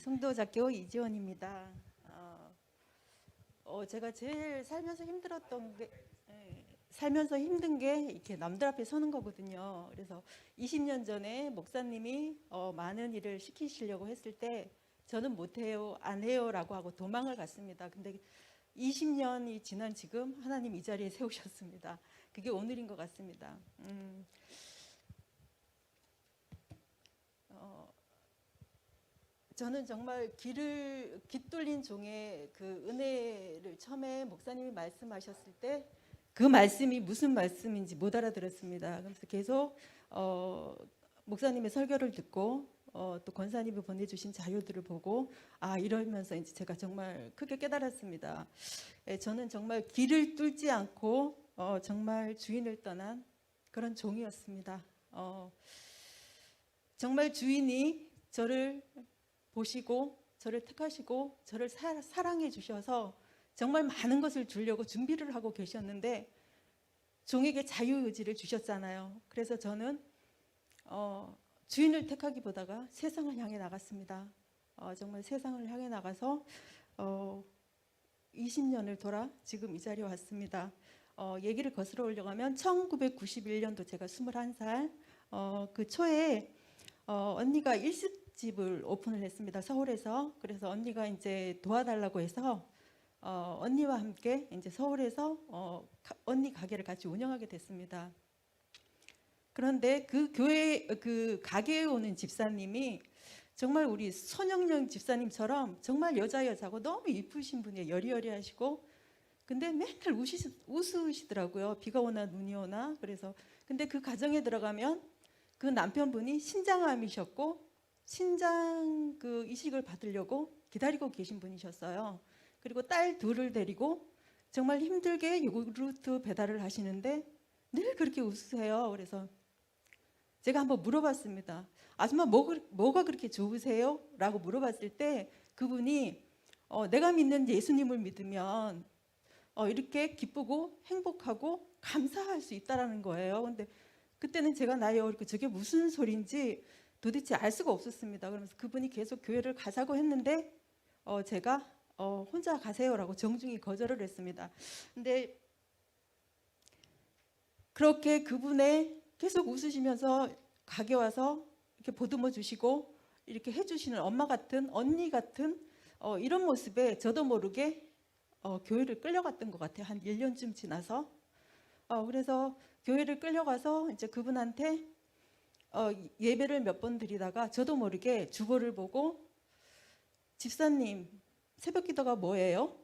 성도 작교 이지원입니다. 제가 제일 살면서 힘든 게 이렇게 남들 앞에 서는 거거든요. 그래서 20년 전에 목사님이 많은 일을 시키시려고 했을 때 저는 못해요, 안 해요라고 하고 도망을 갔습니다. 근데 20년이 지난 지금 하나님 이 자리에 세우셨습니다. 그게 오늘인 것 같습니다. 저는 정말 깃뚫린 종의 그 은혜를 처음에 목사님이 말씀하셨을 때 그 말씀이 무슨 말씀인지 못 알아들었습니다. 그래서 계속 목사님의 설교를 듣고 또 권사님이 보내주신 자료들을 보고 이러면서 이제 제가 정말 크게 깨달았습니다. 저는 정말 길을 뚫지 않고 정말 주인을 떠난 그런 종이었습니다. 정말 주인이 저를 보시고 저를 택하시고 저를 사랑해 주셔서 정말 많은 것을 주려고 준비를 하고 계셨는데 종에게 자유의지를 주셨잖아요. 그래서 저는 주인을 택하기보다가 세상을 향해 나갔습니다. 정말 세상을 향해 나가서 20년을 돌아 지금 이 자리에 왔습니다. 얘기를 거슬러 올려가면 1991년도 제가 21살 그 초에 언니가 일식집을 오픈을 했습니다. 서울에서. 그래서 언니가 이제 도와달라고 해서 언니와 함께 이제 서울에서 언니 가게를 같이 운영하게 됐습니다. 그런데 그 가게에 오는 집사님이 정말 우리 손영령 집사님처럼 정말 여자고 너무 이쁘신 분이에요. 여리여리하시고. 근데 맨날 웃으시더라고요. 비가 오나 눈이 오나. 그래서 근데 그 가정에 들어가면 그 남편분이 신장암이셨고 신장 그 이식을 받으려고 기다리고 계신 분이셨어요. 그리고 딸 둘을 데리고 정말 힘들게 요구르트 배달을 하시는데 늘 그렇게 웃으세요. 그래서 제가 한번 물어봤습니다. 아줌마 뭐가 그렇게 좋으세요? 라고 물어봤을 때 그분이 내가 믿는 예수님을 믿으면 이렇게 기쁘고 행복하고 감사할 수 있다라는 거예요. 근데 그때는 제가 나이 어리고 저게 무슨 소리인지 도대체 알 수가 없었습니다. 그러면서 그분이 계속 교회를 가자고 했는데 제가 혼자 가세요라고 정중히 거절을 했습니다. 근데 그렇게 그분의 계속 웃으시면서 가게 와서 이렇게 보듬어 주시고 이렇게 해주시는 엄마 같은 언니 같은 이런 모습에 저도 모르게 교회를 끌려갔던 것 같아요. 한 1년쯤 지나서. 그래서 교회를 끌려가서 이제 그분한테 예배를 몇 번 드리다가 저도 모르게 주보를 보고 집사님 새벽 기도가 뭐예요?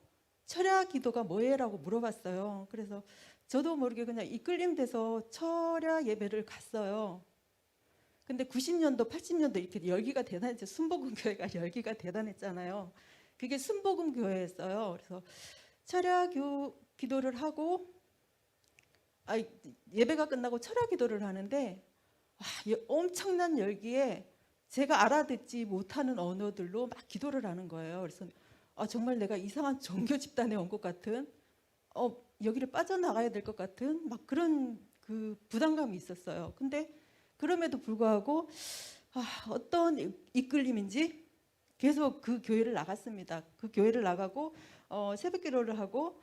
철야 기도가 뭐예요? 라고 물어봤어요. 그래서 저도 모르게 그냥 이끌림 돼서 철야 예배를 갔어요. 근데 90년도 80년도 이렇게 열기가 대단했죠. 순복음 교회가 열기가 대단했잖아요. 그게 순복음 교회였어요. 그래서 철야 기도를 하고 예배가 끝나고 철야 기도를 하는데 엄청난 열기에 제가 알아듣지 못하는 언어들로 막 기도를 하는 거예요. 그래서 정말 내가 이상한 종교 집단에 온 것 같은 여기를 빠져나가야 될 것 같은 막 그런 그 부담감이 있었어요. 근데 그럼에도 불구하고 어떤 이끌림인지 계속 그 교회를 나갔습니다. 그 교회를 나가고 새벽 기도를 하고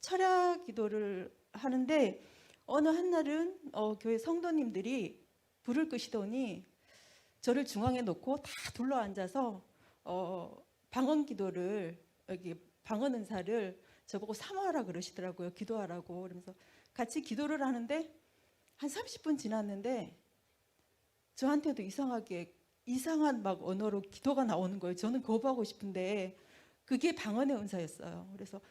철야 기도를 하는데 어느 한날은 교회 성도님들이 불을 끄시더니 저를 중앙에 놓고 다 둘러앉아서 방언 기도를 여기 방언 은사를 저보고 사모하라 그러시더라고요. 기도하라고. 그러면서 같이 기도를 하는데 한 30분 지났는데 저한테도 이상한 막 언어로 기도가 나오는 거예요. 저는 거부하고 싶은데 그게 방언의 은사였어요. 그래서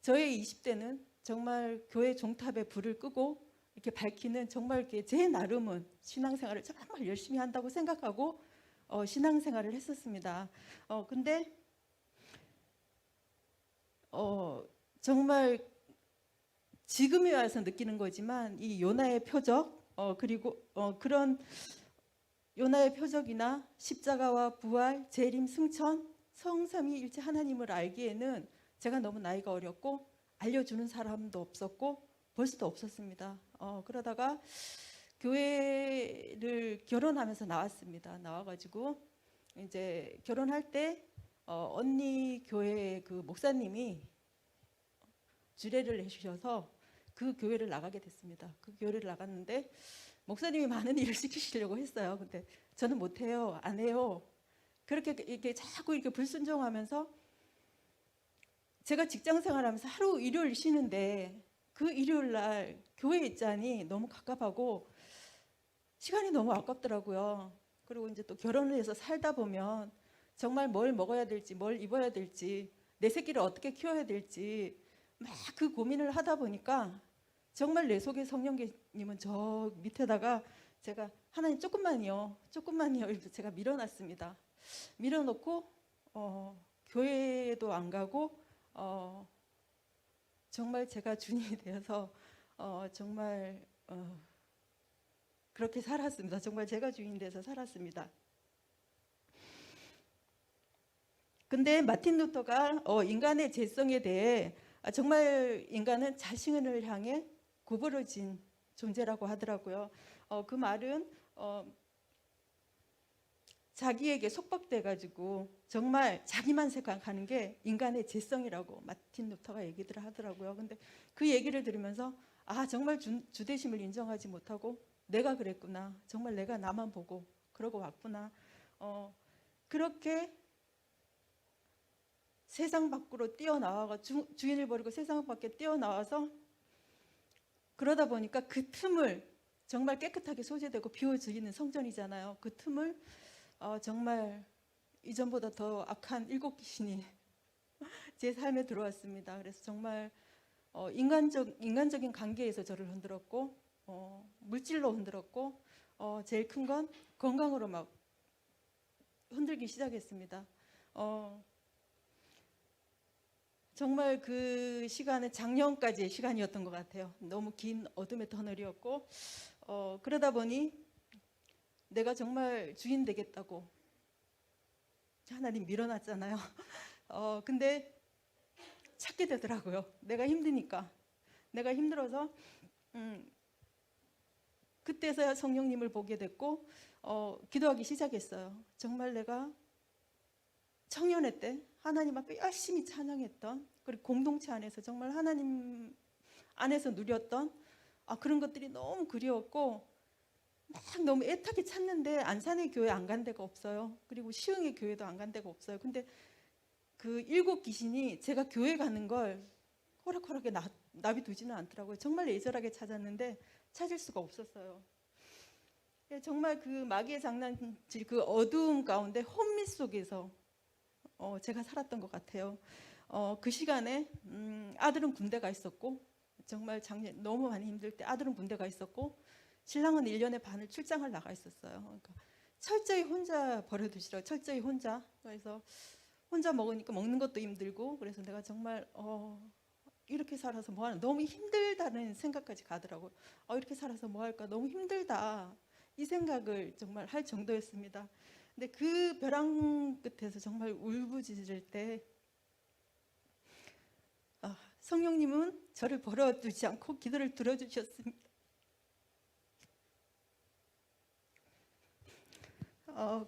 저의 20대는 정말 교회 종탑에 불을 끄고 이렇게 밝히는 정말 이렇게 제 나름은 신앙생활을 정말 열심히 한다고 생각하고 신앙생활을 했었습니다. 근데 정말 지금에 와서 느끼는 거지만 이 요나의 표적 그리고 그런 요나의 표적이나 십자가와 부활, 재림, 승천, 성삼위일체 하나님을 알기에는 제가 너무 나이가 어렸고 알려주는 사람도 없었고 볼 수도 없었습니다. 그러다가 교회를 결혼하면서 나왔습니다. 나와가지고 이제 결혼할 때 언니 교회 그 목사님이 주례를 해주셔서 그 교회를 나가게 됐습니다. 그 교회를 나갔는데 목사님이 많은 일을 시키시려고 했어요. 근데 저는 못해요, 안 해요. 그렇게 이렇게 자꾸 이렇게 불순종하면서 제가 직장 생활하면서 하루 일요일 쉬는데 그 일요일 날 교회 있자니 너무 갑갑하고 시간이 너무 아깝더라고요. 그리고 이제 또 결혼을 해서 살다 보면 정말 뭘 먹어야 될지, 뭘 입어야 될지, 내 새끼를 어떻게 키워야 될지 막 그 고민을 하다 보니까 정말 내 속에 성령님은 저 밑에다가 제가 하나님 조금만요, 조금만요 이렇게 제가 밀어놨습니다. 밀어놓고 교회도 안 가고 정말 제가 주인이 되어서 정말 그렇게 살았습니다. 정말 제가 주인이 돼서 살았습니다. 근데 마틴 루터가 인간의 죄성에 대해 정말 인간은 자신을 향해 구부러진 존재라고 하더라고요. 그 말은 자기에게 속박돼가지고 정말 자기만 생각하는 게 인간의 죄성이라고 마틴 루터가 얘기를 하더라고요. 근데 그 얘기를 들으면서 정말 주대심을 인정하지 못하고 내가 그랬구나. 정말 내가 나만 보고 그러고 왔구나. 그렇게 세상 밖으로 뛰어나와가 주인을 버리고 세상 밖에 뛰어나와서 그러다 보니까 그 틈을 정말 깨끗하게 소재되고 비워지는 성전이잖아요. 그 틈을 정말 이전보다 더 악한 일곱 귀신이 제 삶에 들어왔습니다. 그래서 정말 인간적인 관계에서 저를 흔들었고 물질로 흔들었고 제일 큰 건 건강으로 막 흔들기 시작했습니다. 정말 그 시간은 작년까지의 시간이었던 것 같아요. 너무 긴 어둠의 터널이었고 그러다 보니 내가 정말 주인 되겠다고 하나님 밀어놨잖아요. 근데 찾게 되더라고요. 내가 힘드니까. 내가 힘들어서 그때서야 성령님을 보게 됐고 기도하기 시작했어요. 정말 내가 청년회 때 하나님 앞에 열심히 찬양했던 그리고 공동체 안에서 정말 하나님 안에서 누렸던 그런 것들이 너무 그리웠고 막 너무 애타게 찾는데 안산의 교회 안 간 데가 없어요. 그리고 시흥의 교회도 안 간 데가 없어요. 근데 그 일곱 귀신이 제가 교회 가는 걸 호락호락에 놔비두지는 않더라고요. 정말 애절하게 찾았는데 찾을 수가 없었어요. 정말 그 마귀의 장난질 그 어두움 가운데 혼미 속에서 제가 살았던 것 같아요. 그 시간에 아들은 군대 가 있었고 정말 작년 너무 많이 힘들 때 아들은 군대 가 있었고 신랑은 1년에 반을 출장을 나가 있었어요. 그러니까 철저히 혼자 버려두시라고 철저히 혼자. 그래서 혼자 먹으니까 먹는 것도 힘들고 그래서 내가 정말 이렇게 살아서 뭐하나 너무 힘들다는 생각까지 가더라고요. 이렇게 살아서 뭐할까 너무 힘들다 이 생각을 정말 할 정도였습니다. 근데 그 벼랑 끝에서 정말 울부짖을 때 성령님은 저를 버려두지 않고 기도를 들어주셨습니다.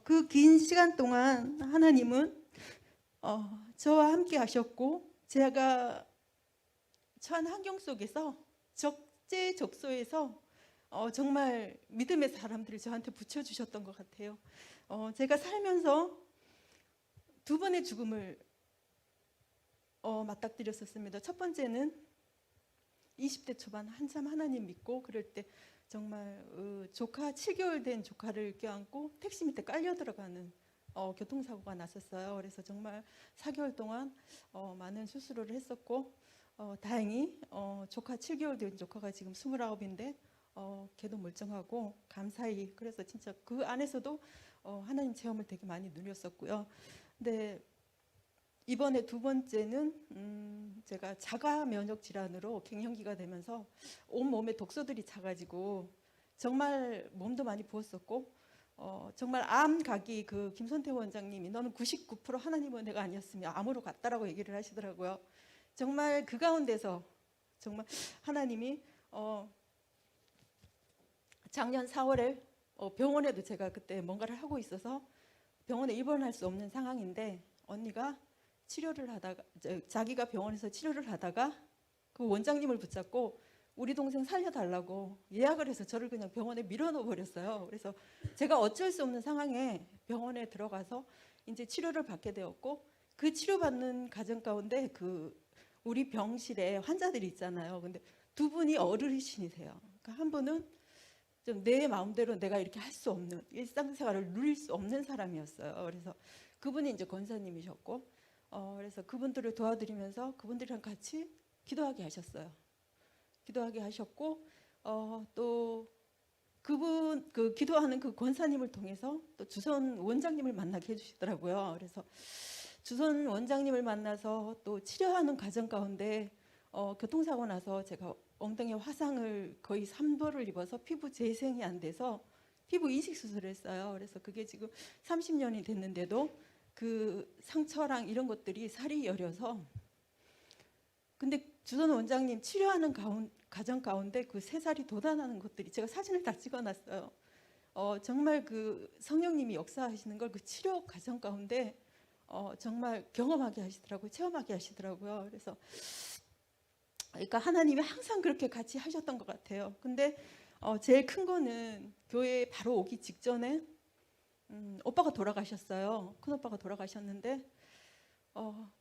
그 긴 시간 동안 하나님은 저와 함께 하셨고 제가 처한 환경 속에서 적재적소에서 정말 믿음의 사람들을 저한테 붙여주셨던 것 같아요. 제가 살면서 두 번의 죽음을 맞닥뜨렸었습니다. 첫 번째는 20대 초반 한참 하나님 믿고 그럴 때 정말 조카 7개월 된 조카를 껴안고 택시 밑에 깔려 들어가는 교통사고가 났었어요. 그래서 정말 4개월 동안 많은 수술을 했었고 다행히 조카 7개월 된 조카가 지금 29인데 걔도 멀쩡하고 감사히 그래서 진짜 그 안에서도 하나님 체험을 되게 많이 누렸었고요. 근데 이번에 두 번째는 제가 자가 면역 질환으로 갱년기가 되면서 온 몸에 독소들이 차가지고 정말 몸도 많이 부었었고 정말 암각이 그 김선태 원장님이 너는 99% 하나님 은혜가 아니었으면 암으로 갔다라고 얘기를 하시더라고요. 정말 그 가운데서 정말 하나님이 작년 4월에 병원에도 제가 그때 뭔가를 하고 있어서 병원에 입원할 수 없는 상황인데 언니가 치료를 하다가 자기가 병원에서 치료를 하다가 그 원장님을 붙잡고 우리 동생 살려달라고 예약을 해서 저를 그냥 병원에 밀어넣어 버렸어요. 그래서 제가 어쩔 수 없는 상황에 병원에 들어가서 이제 치료를 받게 되었고, 그 치료받는 과정 가운데 그 우리 병실에 환자들이 있잖아요. 근데 두 분이 어르신이세요. 그러니까 한 분은 좀 내 마음대로 내가 이렇게 할 수 없는, 일상생활을 누릴 수 없는 사람이었어요. 그래서 그분이 이제 권사님이셨고, 그래서 그분들을 도와드리면서 그분들이랑 같이 기도하게 하셨어요. 기도하게 하셨고, 또 그분 그 기도하는 그 권사님을 통해서 또 주선 원장님을 만나게 해주시더라고요. 그래서 주선 원장님을 만나서 또 치료하는 과정 가운데 교통사고 나서 제가 엉덩이에 화상을 거의 3도를 입어서 피부 재생이 안 돼서 피부 이식 수술을 했어요. 그래서 그게 지금 30년이 됐는데도 그 상처랑 이런 것들이 살이 여려서, 근데 주선 원장님 치료하는 과정 가운데 그 새살이 돋아나는 것들이 제가 사진을 다 찍어놨어요. 정말 그 성령님이 역사하시는 걸 그 치료 과정 가운데 정말 경험하게 하시더라고요. 체험하게 하시더라고요. 그래서 그러니까 하나님이 항상 그렇게 같이 하셨던 것 같아요. 근데 제일 큰 거는 교회에 바로 오기 직전에 오빠가 돌아가셨어요. 큰 오빠가 돌아가셨는데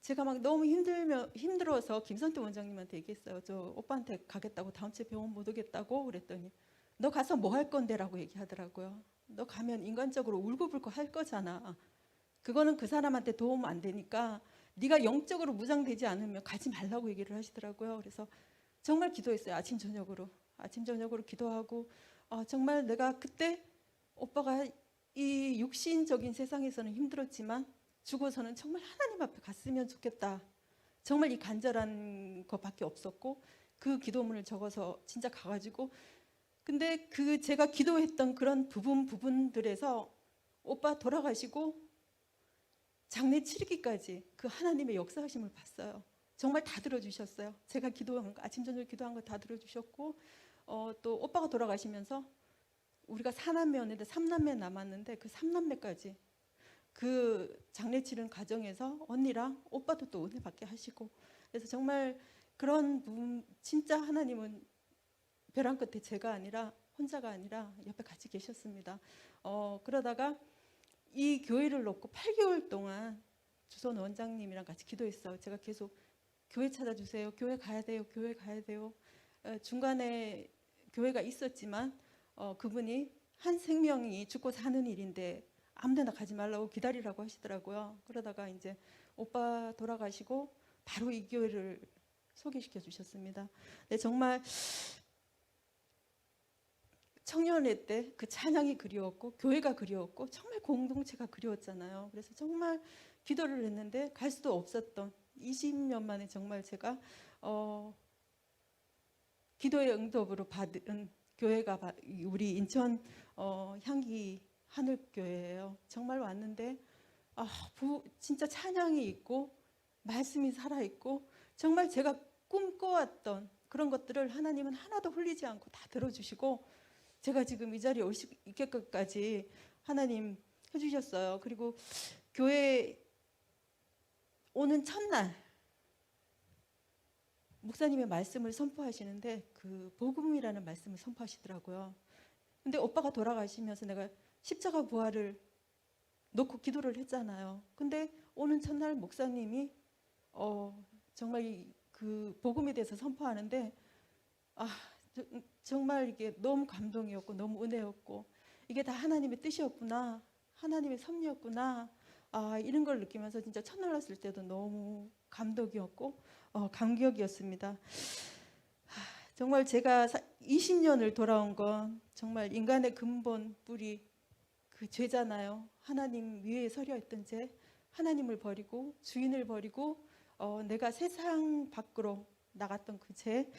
제가 막 너무 힘들어서 김선태 원장님한테 얘기했어요. 저 오빠한테 가겠다고, 다음 주에 병원 못 오겠다고. 그랬더니 너 가서 뭐 할 건데 라고 얘기하더라고요. 너 가면 인간적으로 울고불고 할 거잖아. 그거는 그 사람한테 도움 안 되니까 네가 영적으로 무장되지 않으면 가지 말라고 얘기를 하시더라고요. 그래서 정말 기도했어요. 아침 저녁으로 기도하고, 정말 내가 그때 오빠가 이 육신적인 세상에서는 힘들었지만 죽어서는 정말 하나님 앞에 갔으면 좋겠다. 정말 이 간절한 것밖에 없었고, 그 기도문을 적어서 진짜 가가지고, 근데 그 제가 기도했던 그런 부분들에서 오빠 돌아가시고 장례 치르기까지 그 하나님의 역사하심을 봤어요. 정말 다 들어주셨어요. 제가 기도한 거, 아침 저녁 기도한 거 다 들어주셨고, 또 오빠가 돌아가시면서 우리가 4남매였는데 3남매 남았는데 그 3남매까지 그 장례 치른 과정에서 언니랑 오빠도 또 은혜 받게 하시고, 그래서 정말 그런 부분, 진짜 하나님은 벼랑 끝에 제가 아니라, 혼자가 아니라 옆에 같이 계셨습니다. 그러다가 이 교회를 놓고 8개월 동안 주선 원장님이랑 같이 기도했어요. 제가 계속 교회 찾아주세요. 교회 가야 돼요. 교회 가야 돼요. 중간에 교회가 있었지만 그분이 한 생명이 죽고 사는 일인데 아무데나 가지 말라고 기다리라고 하시더라고요. 그러다가 이제 오빠 돌아가시고 바로 이 교회를 소개시켜 주셨습니다. 네, 정말 청년회 때 그 찬양이 그리웠고 교회가 그리웠고 정말 공동체가 그리웠잖아요. 그래서 정말 기도를 했는데 갈 수도 없었던 20년 만에 정말 제가 기도의 응답으로 받은 교회가 우리 인천 향기 하늘교회예요. 정말 왔는데 진짜 찬양이 있고 말씀이 살아있고 정말 제가 꿈꿔왔던 그런 것들을 하나님은 하나도 흘리지 않고 다 들어주시고 제가 지금 이 자리에 올 수 있게까지 하나님 해주셨어요. 그리고 교회 오는 첫날 목사님의 말씀을 선포하시는데 그 복음이라는 말씀을 선포하시더라고요. 근데 오빠가 돌아가시면서 내가 십자가 부활을 놓고 기도를 했잖아요. 근데 오는 첫날 목사님이 정말 그 복음에 대해서 선포하는데 정말 이게 너무 감동이었고 너무 은혜였고 이게 다 하나님의 뜻이었구나, 하나님의 섭리였구나, 이런 걸 느끼면서 진짜 첫날 왔을 때도 너무 감동이었고 감격이었습니다. 정말 제가 20년을 돌아온 건 정말 인간의 근본 뿌리 그 죄잖아요. 하나님 위에 서려 있던 죄, 하나님을 버리고 주인을 버리고 내가 세상 밖으로 나갔던 그 죄.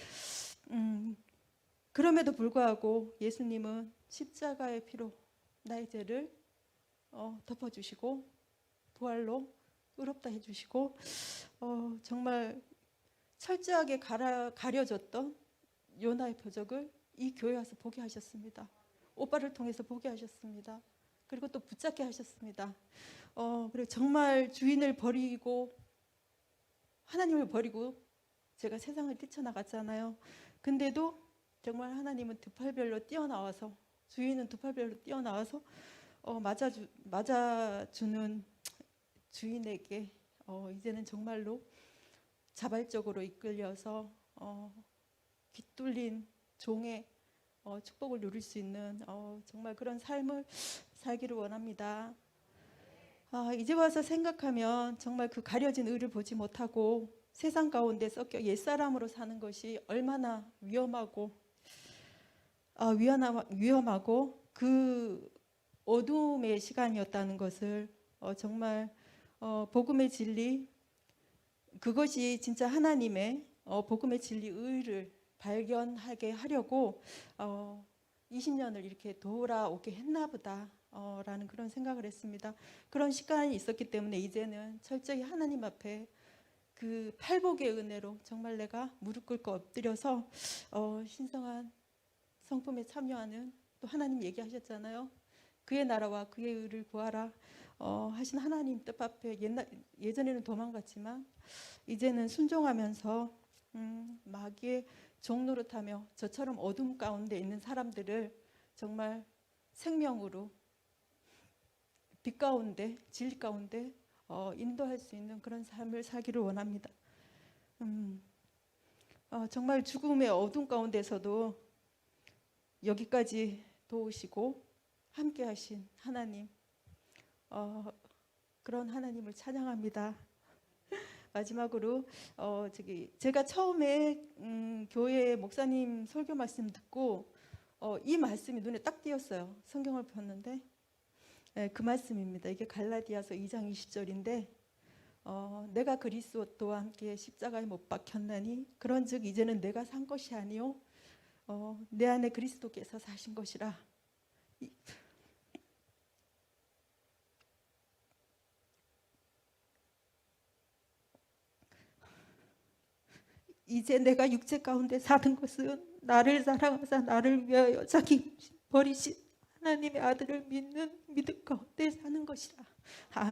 그럼에도 불구하고 예수님은 십자가의 피로 나의 죄를 덮어주시고 부활로 의롭다 해주시고 정말 철저하게 가려졌던 요나의 표적을 이 교회 와서 보게 하셨습니다. 오빠를 통해서 보게 하셨습니다. 그리고 또 붙잡게 하셨습니다. 그리고 정말 주인을 버리고 하나님을 버리고 제가 세상을 뛰쳐나갔잖아요. 근데도 정말 하나님은 두 팔별로 뛰어나와서, 주인은 두 팔별로 뛰어나와서 맞아주는 주인에게 이제는 정말로 자발적으로 이끌려서 깃뚫린 종의 축복을 누릴 수 있는 정말 그런 삶을 살기를 원합니다. 이제 와서 생각하면 정말 그 가려진 의를 보지 못하고 세상 가운데 섞여 옛사람으로 사는 것이 얼마나 위험하고 그 어둠의 시간이었다는 것을 정말 복음의 진리, 그것이 진짜 하나님의 복음의 진리 의를 발견하게 하려고 20년을 이렇게 돌아오게 했나 보다 라는 그런 생각을 했습니다. 그런 시간이 있었기 때문에 이제는 철저히 하나님 앞에 그 팔복의 은혜로 정말 내가 무릎 꿇고 엎드려서 신성한 성품에 참여하는, 또 하나님 얘기하셨잖아요. 그의 나라와 그의 의를 구하라 하신 하나님 뜻 앞에 예전에는 도망갔지만 이제는 순종하면서 마귀의 종노릇하며 저처럼 어둠 가운데 있는 사람들을 정말 생명으로 빛 가운데, 진리 가운데 인도할 수 있는 그런 삶을 살기를 원합니다. 정말 죽음의 어둠 가운데서도 여기까지 도우시고 함께 하신 하나님, 그런 하나님을 찬양합니다. 마지막으로 제가 처음에 교회 목사님 설교 말씀 듣고 이 말씀이 눈에 딱 띄었어요. 성경을 폈는데 그 말씀입니다. 이게 갈라디아서 2장 20절인데 내가 그리스도와 함께 십자가에 못 박혔나니 그런즉 이제는 내가 산 것이 아니요 내 안에 그리스도께서 사신 것이라. 이제 내가 육체 가운데 사는 것은 나를 사랑하사 나를 위하여 자기 버리신 하나님의 아들을 믿는 믿음 가운데 사는 것이라.